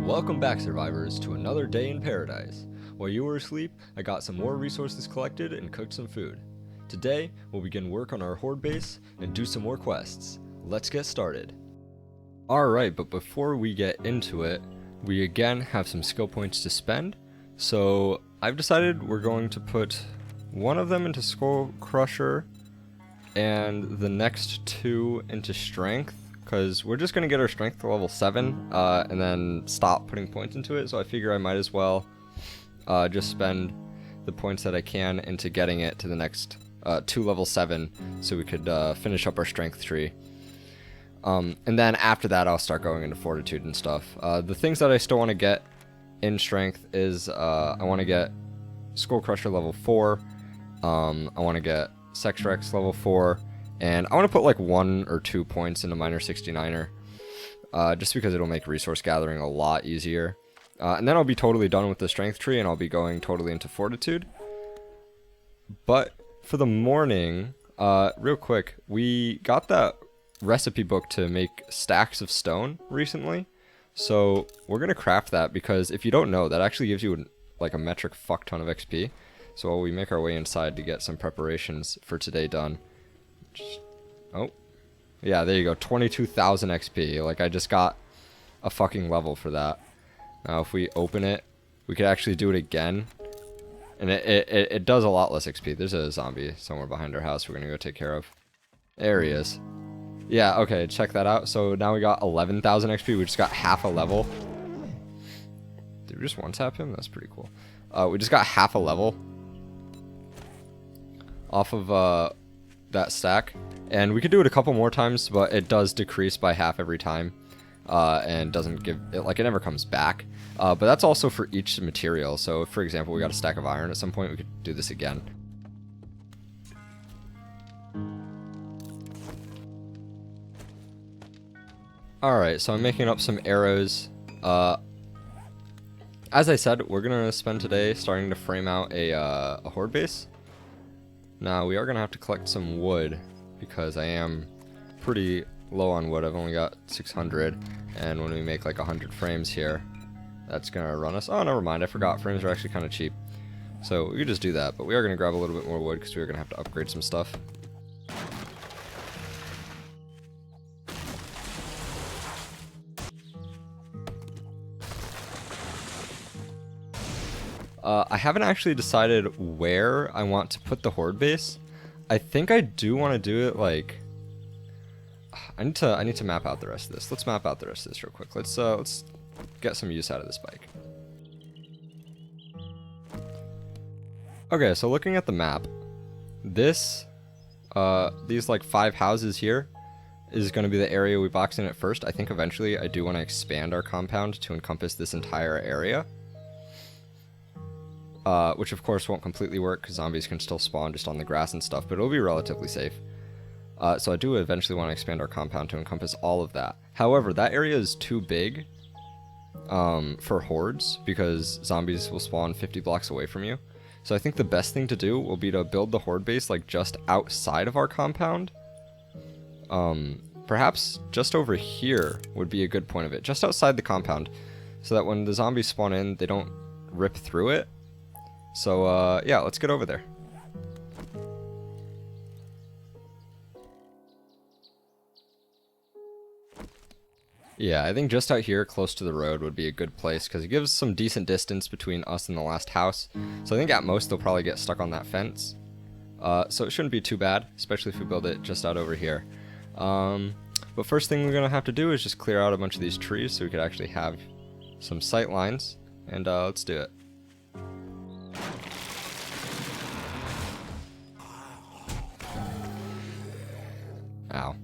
Welcome back, survivors, to another day in paradise. While you were asleep, I got some more resources collected and cooked some food. Today, we'll begin work on our horde base and do some more quests. Let's get started. Alright, but before we get into it, we again have some skill points to spend. So, I've decided we're going to put one of them into Skull Crusher and the next two into Strength, because we're just going to get our Strength to level 7 and then stop putting points into it. So I figure I might as well just spend the points that I can into getting it to the next 2 level 7 so we could finish up our Strength tree. And then after that I'll start going into Fortitude and stuff. The things that I still want to get in Strength is I want to get Skull Crusher level 4, I want to get Sextrex level 4, and I want to put like 1 or 2 points into Minor 69er, just because it'll make resource gathering a lot easier. And then I'll be totally done with the Strength tree and I'll be going totally into Fortitude. But for the morning, real quick, we got that recipe book to make stacks of stone recently. So we're going to craft that, because if you don't know, that actually gives you like a metric fuck ton of XP. So while we make our way inside to get some preparations for today done. Oh, yeah, there you go, 22,000 XP. Like, I just got a fucking level for that. Now if we open it, we could actually do it again, and it does a lot less XP. There's a zombie somewhere behind our house we're gonna go take care of. There he is. Yeah, okay, check that out. So now we got 11,000 XP. We just got half a level. Did we just one-tap him? That's pretty cool. We just got half a level off of that stack, and we could do it a couple more times, but it does decrease by half every time, and doesn't give it, like, it never comes back. But that's also for each material. So if, for example, we got a stack of iron at some point, we could do this again. Alright, so I'm making up some arrows. As I said, we're gonna spend today starting to frame out a horde base. Now, we are going to have to collect some wood, because I am pretty low on wood. I've only got 600, and when we make like 100 frames here, that's going to run us... Oh, never mind, I forgot. Frames are actually kind of cheap. So we could just do that, but we are going to grab a little bit more wood, because we're going to have to upgrade some stuff. I haven't actually decided where I want to put the horde base. I think I do want to do it like... I need to map out the rest of this. Let's map out the rest of this real quick. Let's get some use out of this bike. Okay, so looking at the map, this these like 5 houses here is going to be the area we box in at first. I think eventually I do want to expand our compound to encompass this entire area. Which of course won't completely work, because zombies can still spawn just on the grass and stuff, but it'll be relatively safe. So I do eventually want to expand our compound to encompass all of that. However, that area is too big for hordes, because zombies will spawn 50 blocks away from you. So I think the best thing to do will be to build the horde base like just outside of our compound. Perhaps just over here would be a good point of it, just outside the compound, so that when the zombies spawn in, they don't rip through it. So, yeah, let's get over there. Yeah, I think just out here, close to the road, would be a good place, because it gives some decent distance between us and the last house. So I think at most they'll probably get stuck on that fence. So it shouldn't be too bad, especially if we build it just out over here. But first thing we're going to have to do is just clear out a bunch of these trees so we could actually have some sight lines. And let's do it. Ow.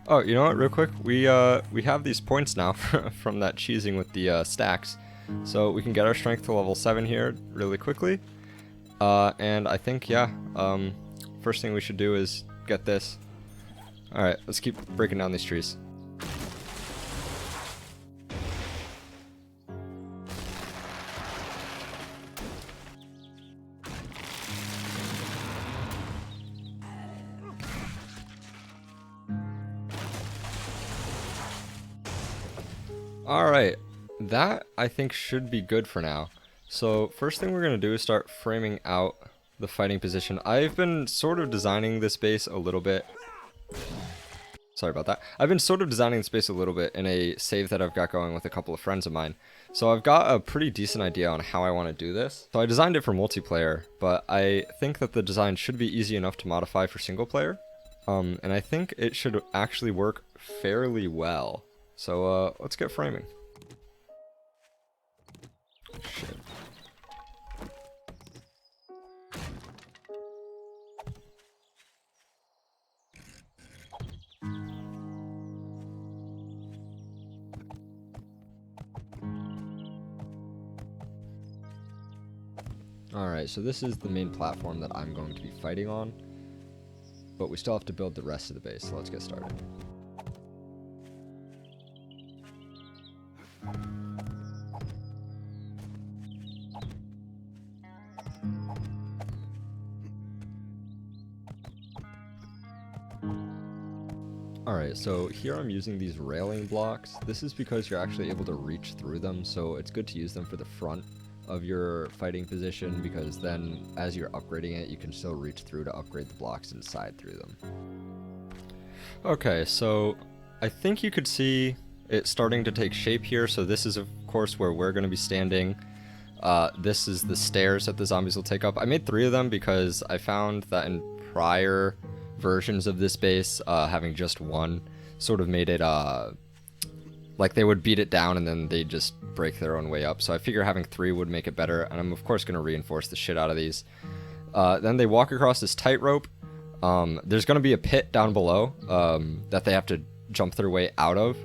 Oh, you know what, real quick, we have these points now from that cheesing with the stacks, so we can get our strength to level 7 here really quickly. And I think, yeah, first thing we should do is get this. Alright, let's keep breaking down these trees. Alright, that I think should be good for now. So first thing we're going to do is start framing out the fighting position. I've been sort of designing this base a little bit. Sorry about that. I've been sort of designing this base a little bit in a save that I've got going with a couple of friends of mine. So I've got a pretty decent idea on how I want to do this. So I designed it for multiplayer, but I think that the design should be easy enough to modify for single player. And I think it should actually work fairly well. So let's get framing. Shit. Alright, so this is the main platform that I'm going to be fighting on, but we still have to build the rest of the base, so let's get started. Alright, so here I'm using these railing blocks. This is because you're actually able to reach through them, so it's good to use them for the front of your fighting position, because then as you're upgrading it, you can still reach through to upgrade the blocks inside through them. Okay, so I think you could see it starting to take shape here. So this is of course where we're going to be standing. This is the stairs that the zombies will take up. I made 3 of them because I found that in prior versions of this base, having just one sort of made it like they would beat it down and then they just break their own way up. So I figure having 3 would make it better, and I'm of course going to reinforce the shit out of these. Then they walk across this tightrope. There's going to be a pit down below that they have to jump their way out of,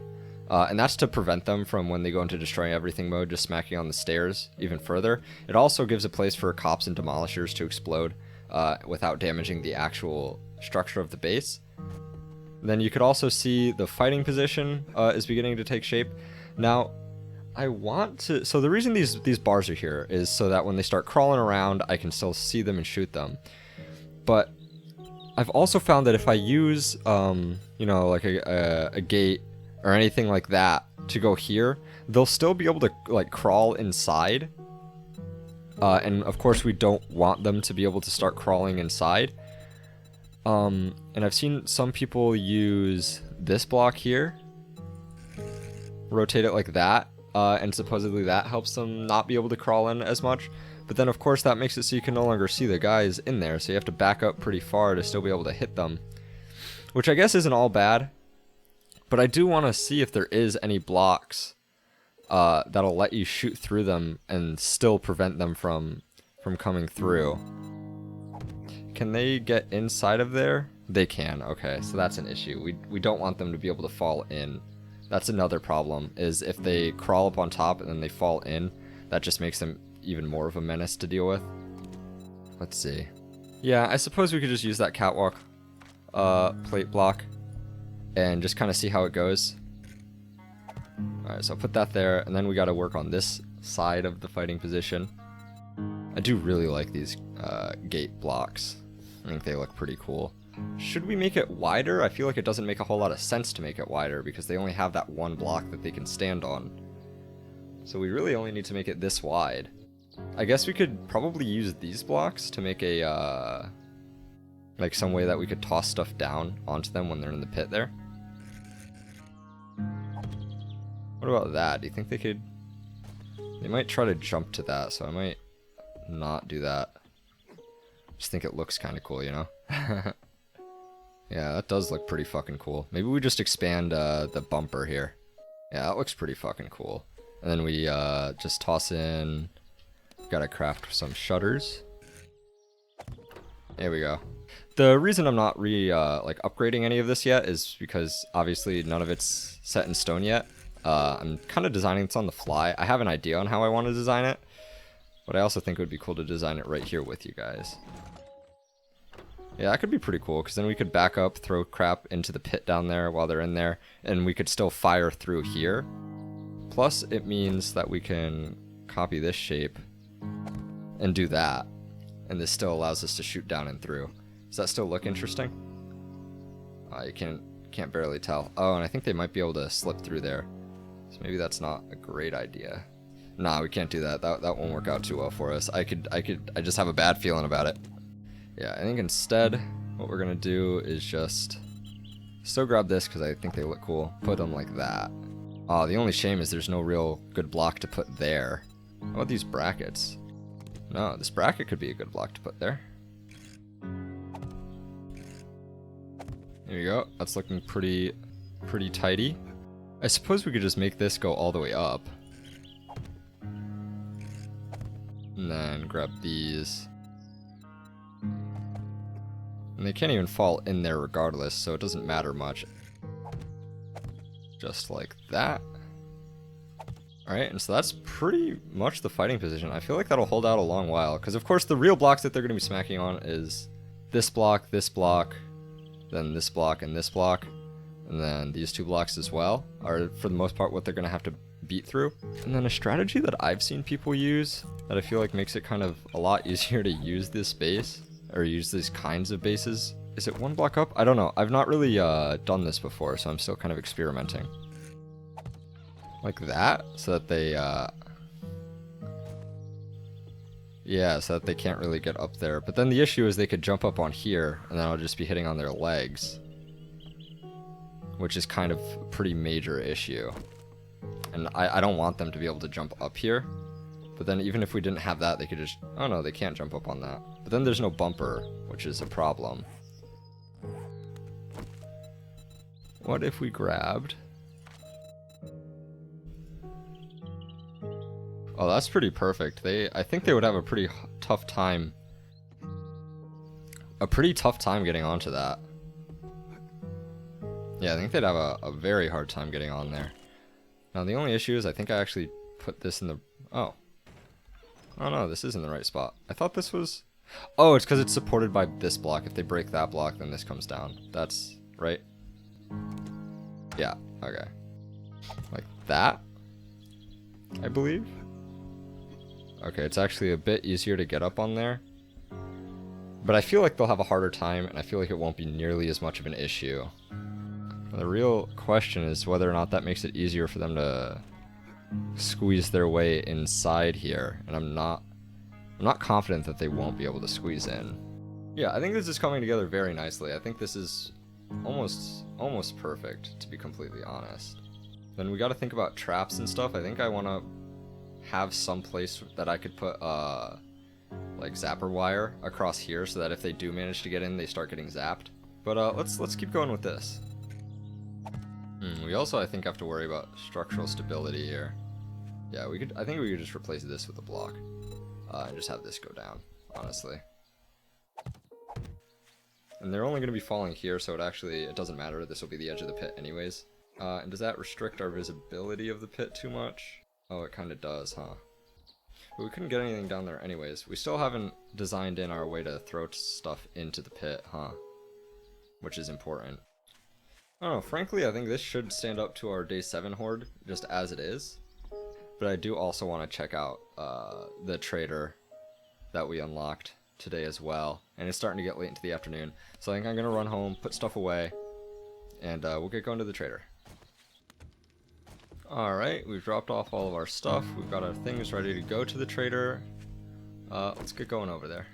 and that's to prevent them from, when they go into destroying everything mode, just smacking on the stairs even further. It also gives a place for cops and demolishers to explode without damaging the actual structure of the base. Then you could also see the fighting position is beginning to take shape. Now, I want to... So the reason these bars are here is so that when they start crawling around, I can still see them and shoot them. But I've also found that if I use, you know, like a gate or anything like that to go here, they'll still be able to, like, crawl inside. And of course, we don't want them to be able to start crawling inside. And I've seen some people use this block here, rotate it like that, and supposedly that helps them not be able to crawl in as much. But then of course that makes it so you can no longer see the guys in there, so you have to back up pretty far to still be able to hit them, which I guess isn't all bad. But I do want to see if there is any blocks that'll let you shoot through them and still prevent them from coming through. Can they get inside of there? They can. Okay, so that's an issue. We don't want them to be able to fall in. That's another problem, is if they crawl up on top and then they fall in, that just makes them even more of a menace to deal with. Let's see. Yeah, I suppose we could just use that catwalk plate block and just kind of see how it goes. Alright, so I'll put that there, and then we got to work on this side of the fighting position. I do really like these gate blocks. I think they look pretty cool. Should we make it wider? I feel like it doesn't make a whole lot of sense to make it wider because they only have that one block that they can stand on. So we really only need to make it this wide. I guess we could probably use these blocks to make a, like some way that we could toss stuff down onto them when they're in the pit there. What about that? Do you think they could... They might try to jump to that, so I might not do that. Just think it looks kind of cool, you know? Yeah, that does look pretty fucking cool. Maybe we just expand the bumper here. Yeah, that looks pretty fucking cool. And then we just toss in... Gotta craft some shutters. There we go. The reason I'm not like upgrading any of this yet is because obviously none of it's set in stone yet. I'm kind of designing this on the fly. I have an idea on how I want to design it, but I also think it would be cool to design it right here with you guys. Yeah, that could be pretty cool, because then we could back up, throw crap into the pit down there while they're in there, and we could still fire through here. Plus, it means that we can copy this shape and do that, and this still allows us to shoot down and through. Does that still look interesting? You can't barely tell. Oh, and I think they might be able to slip through there. So maybe that's not a great idea. Nah, we can't do that. That won't work out too well for us. I just have a bad feeling about it. Yeah, I think instead what we're gonna do is just still grab this because I think they look cool. Put them like that. Oh, the only shame is there's no real good block to put there. How about these brackets? No, this bracket could be a good block to put there. There you go. That's looking pretty tidy. I suppose we could just make this go all the way up. And then grab these. And they can't even fall in there regardless, so it doesn't matter much. Just like that. Alright, and so that's pretty much the fighting position. I feel like that'll hold out a long while, because of course the real blocks that they're going to be smacking on is this block, then this block, and this block. And then these two blocks as well are, for the most part, what they're going to have to beat through. And then a strategy that I've seen people use that I feel like makes it kind of a lot easier to use this base, or use these kinds of bases. Is it one block up? I don't know. I've not really done this before, so I'm still kind of experimenting. Like that, so that they, yeah, so that they can't really get up there. But then the issue is they could jump up on here, and then I'll just be hitting on their legs. Which is kind of a pretty major issue. And I don't want them to be able to jump up here. But then even if we didn't have that, they could just... Oh no, they can't jump up on that. But then there's no bumper, which is a problem. What if we grabbed... Oh, that's pretty perfect. I think they would have a pretty tough time. A pretty tough time getting onto that. Yeah, I think they'd have a very hard time getting on there. Now, the only issue is I think I actually put this in the... Oh. Oh no, this is in the right spot. I thought this was... Oh, it's because it's supported by this block. If they break that block, then this comes down. That's... right? Yeah, okay. Like that? I believe? Okay, it's actually a bit easier to get up on there. But I feel like they'll have a harder time, and I feel like it won't be nearly as much of an issue. The real question is whether or not that makes it easier for them to squeeze their way inside here, and I'm not confident that they won't be able to squeeze in. Yeah, I think this is coming together very nicely. I think this is almost perfect, to be completely honest. Then we got to think about traps and stuff. I think I want to have some place that I could put like zapper wire across here, so that if they do manage to get in, they start getting zapped. But let's keep going with this. We also, I think, have to worry about structural stability here. Yeah, I think we could just replace this with a block. And just have this go down, honestly. And they're only going to be falling here, so it doesn't matter. This will be the edge of the pit anyways. And does that restrict our visibility of the pit too much? Oh, it kind of does, huh? But we couldn't get anything down there anyways. We still haven't designed in our way to throw stuff into the pit, huh? Which is important. I don't know, frankly, I think this should stand up to our Day 7 horde, just as it is. But I do also want to check out the trader that we unlocked today as well. And it's starting to get late into the afternoon. So I think I'm going to run home, put stuff away, and we'll get going to the trader. Alright, we've dropped off all of our stuff. We've got our things ready to go to the trader. Let's get going over there.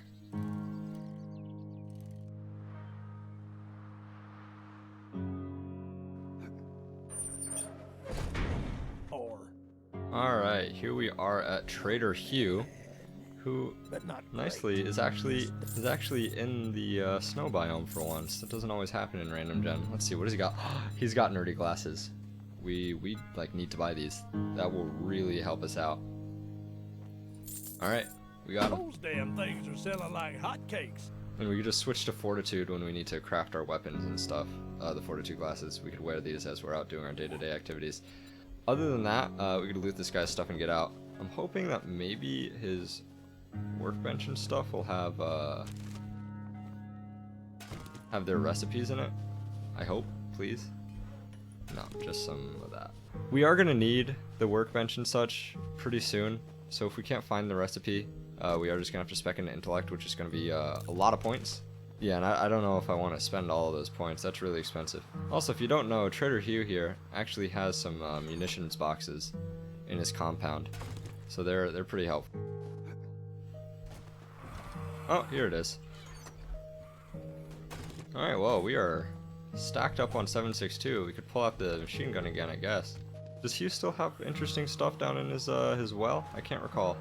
Alright, here we are at Trader Hugh, who nicely is actually in the snow biome for once. That doesn't always happen in Random Gen. Let's see, what has he got? He's got nerdy glasses. We like need to buy these. That will really help us out. Alright, we got them. Those damn things are selling like hotcakes. And we could just switch to Fortitude when we need to craft our weapons and stuff. The Fortitude glasses, we could wear these as we're out doing our day-to-day activities. Other than that, we could loot this guy's stuff and get out. I'm hoping that maybe his workbench and stuff will have their recipes in it. I hope, please. No, just some of that. We are going to need the workbench and such pretty soon, so if we can't find the recipe, we are just going to have to spec into intellect, which is going to be a lot of points. Yeah, and I don't know if I want to spend all of those points. That's really expensive. Also, if you don't know, Trader Hugh here actually has some munitions boxes in his compound, so they're pretty helpful. Oh, here it is. All right, well, we are stacked up on 7.62. We could pull out the machine gun again, I guess. Does Hugh still have interesting stuff down in his well? I can't recall.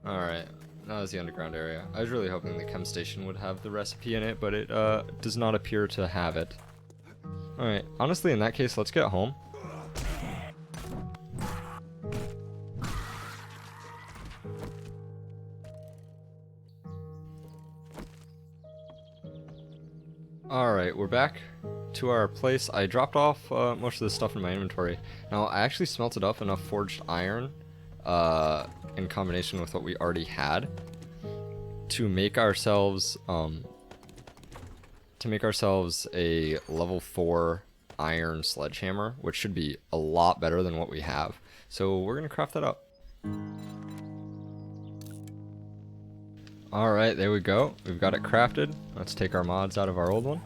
Alright, that was the underground area. I was really hoping the chem station would have the recipe in it, but it does not appear to have it. Alright, honestly, in that case, let's get home. Alright, we're back to our place. I dropped off most of the stuff in my inventory. Now, I actually smelted up enough forged iron in combination with what we already had to make ourselves a level 4 iron sledgehammer, which should be a lot better than what we have. So we're gonna craft that up. Alright, there we go. We've got it crafted. Let's take our mods out of our old one.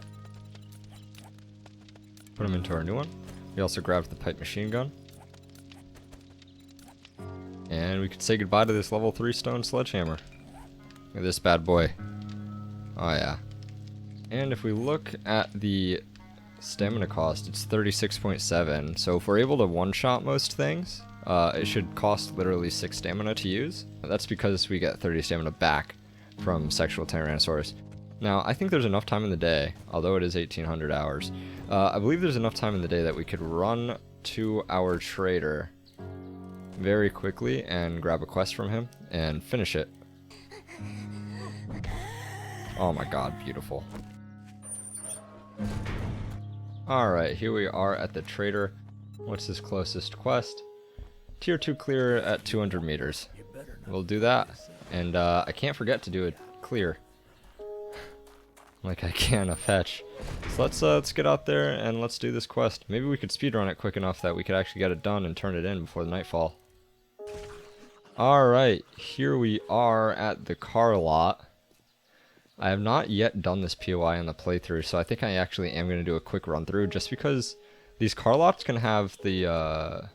Put them into our new one. We also grabbed the pipe machine gun. And we could say goodbye to this level 3 stone sledgehammer. Look at this bad boy. Oh yeah. And if we look at the stamina cost, it's 36.7. So if we're able to one-shot most things, it should cost literally 6 stamina to use. That's because we get 30 stamina back from Sexual Tyrannosaurus. Now, I think there's enough time in the day, although it is 1800 hours. I believe there's enough time in the day that we could run to our trader very quickly and grab a quest from him and finish it. Oh my god, beautiful. Alright, here we are at the trader. What's his closest quest? Tier 2 clear at 200 meters. We'll do that. And I can't forget to do a clear. Like I can a fetch. So let's get out there and let's do this quest. Maybe we could speedrun it quick enough that we could actually get it done and turn it in before the nightfall. Alright, here we are at the car lot. I have not yet done this POI on the playthrough, so I think I actually am going to do a quick run through just because these car lots can have the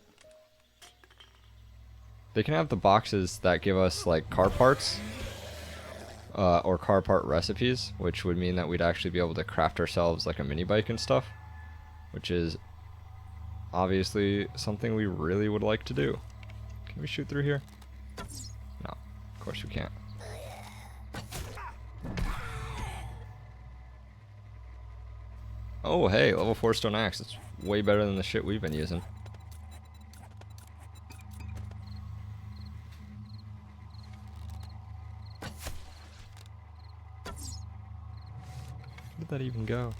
they can have the boxes that give us like car parts or car part recipes, which would mean that we'd actually be able to craft ourselves like a mini bike and stuff, which is obviously something we really would like to do. Can we shoot through here? No, of course we can't. Oh hey, level 4 stone axe. It's way better than the shit we've been using. Where did that even go?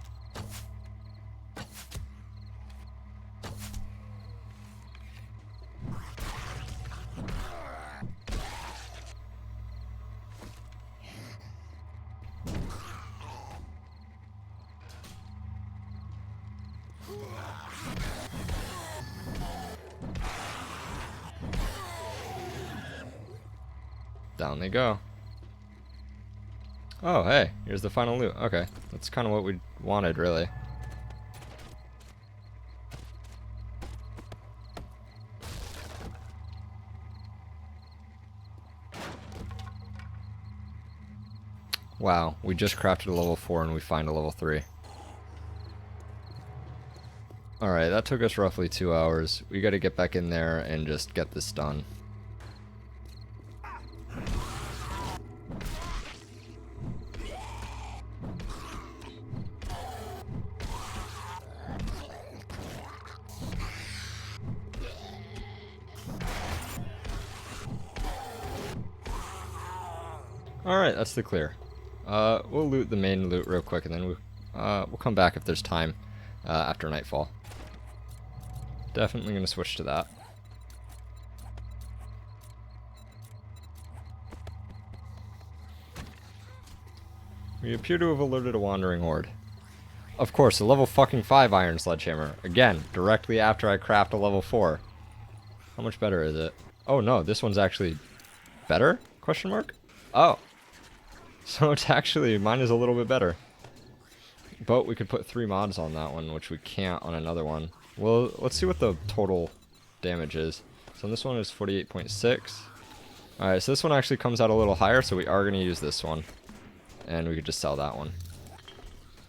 Down they go. Oh, hey, here's the final loot. Okay, that's kind of what we wanted, really. Wow, we just crafted a level 4 and we find a level 3. Alright, that took us roughly 2 hours. We gotta get back in there and just get this done. Alright, that's the clear. We'll loot the main loot real quick and then we'll come back if there's time after nightfall. Definitely gonna switch to that. We appear to have alerted a wandering horde. Of course, a level fucking 5 iron sledgehammer. Again, directly after I craft a level 4. How much better is it? Oh no, this one's actually better? Question mark? Oh. So it's actually, mine is a little bit better. But we could put 3 mods on that one, which we can't on another one. Well, let's see what the total damage is. So this one is 48.6. Alright, so this one actually comes out a little higher, so we are going to use this one. And we could just sell that one.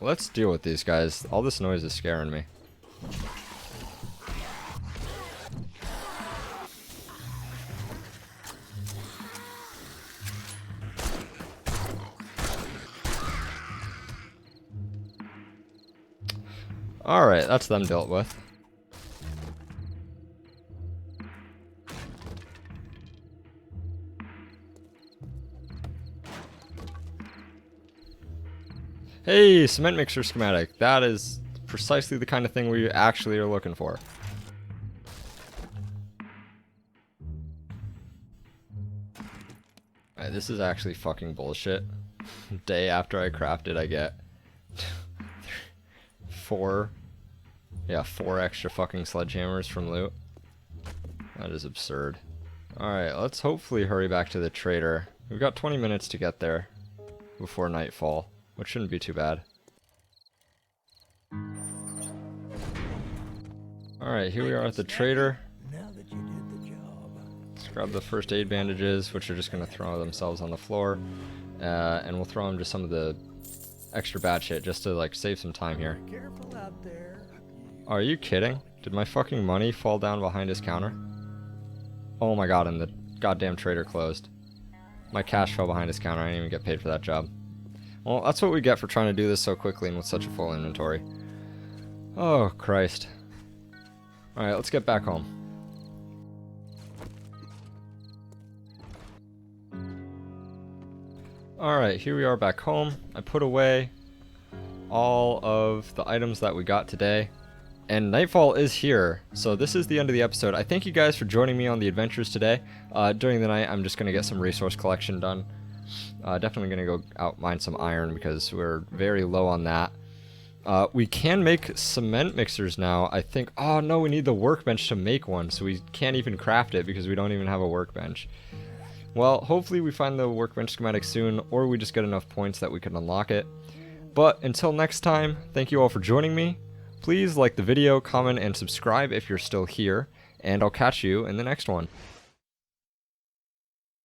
Let's deal with these guys. All this noise is scaring me. Alright, that's them dealt with. Hey, cement mixer schematic. That is precisely the kind of thing we actually are looking for. Alright, this is actually fucking bullshit. Day after I craft it, I get 4 extra fucking sledgehammers from loot. That is absurd. Alright, let's hopefully hurry back to the trader. We've got 20 minutes to get there before nightfall, which shouldn't be too bad. Alright, here we are at the trader. Now that you did the job. Let's grab the first aid bandages, which are just going to throw themselves on the floor. And we'll throw them just some of the extra bad shit just to like save some time here. Careful out there. Are you kidding? Did my fucking money fall down behind his counter? Oh my god, and the goddamn trader closed. My cash fell behind his counter. I didn't even get paid for that job. Well, that's what we get for trying to do this so quickly and with such a full inventory. Oh, Christ. Alright, let's get back home. Alright, here we are back home. I put away all of the items that we got today. And nightfall is here, so this is the end of the episode. I thank you guys for joining me on the adventures today. During the night, I'm just going to get some resource collection done. Definitely going to go out mine some iron because we're very low on that. We can make cement mixers now, I think. Oh no, we need the workbench to make one, so we can't even craft it because we don't even have a workbench. Well, hopefully we find the workbench schematic soon, or we just get enough points that we can unlock it. But until next time, thank you all for joining me. Please like the video, comment, and subscribe if you're still here, and I'll catch you in the next one.